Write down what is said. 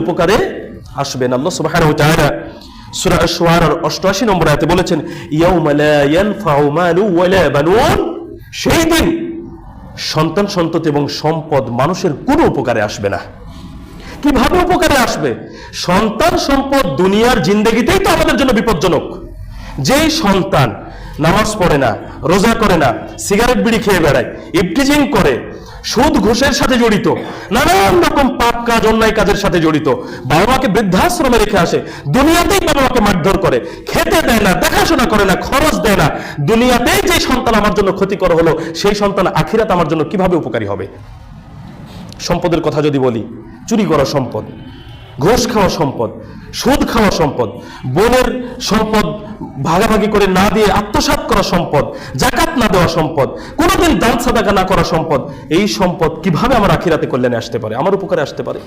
উপকারে আসবে না। আল্লাহ সুবহানাহু ওয়া তাআলা সূরা আশ-শুআরার 88 নম্বর আয়াতে বলেছেন, ইয়াউমা লা ইয়ানফাউ মালু ওয়া লা বানুন, সেই দিন সন্তান সন্ততি এবং সম্পদ মানুষের কোনো উপকারে আসবে না। কিভাবে উপকারে আসবে? সন্তান সম্পদ দুনিয়ার জিন্দেগিতেই তো আমাদের জন্য বিপজ্জনক। যেই সন্তান নামাজ পড়ে না, রোজা করে না, সিগারেট বিড়ি খেয়ে বেড়ায়, ইফটিজিং করে, সুদ ঘুষের সাথে জড়িত, নানান রকম পাপ কাজ অন্যায় কাজের সাথে জড়িত, বাবা মাকে বৃদ্ধাশ্রমে রেখে আসে, দুনিয়াতেই বাবা মাকে মারধর করে, খেতে দেয় না, দেখাশোনা করে না, খরচ দেয় না, দুনিয়াতেই যে সন্তান আমার জন্য ক্ষতিকর হলো, সেই সন্তান আখিরাত আমার জন্য কিভাবে উপকারী হবে? সম্পদের কথা যদি বলি, চুরি করা সম্পদ, ঘুষ খাওয়া সম্পদ, সুদ খাওয়া সম্পদ, বোনের সম্পদ ভাগাভাগি করে না দিয়ে আত্মসাৎ করা সম্পদ, যাকাত না দেওয়া সম্পদ, কোনোদিন দান সাদাকা না করা সম্পদ, এই সম্পদ কিভাবে আমার আখিরাতে কল্যাণে আসতে পারে, আমার উপকারে আসতে পারে?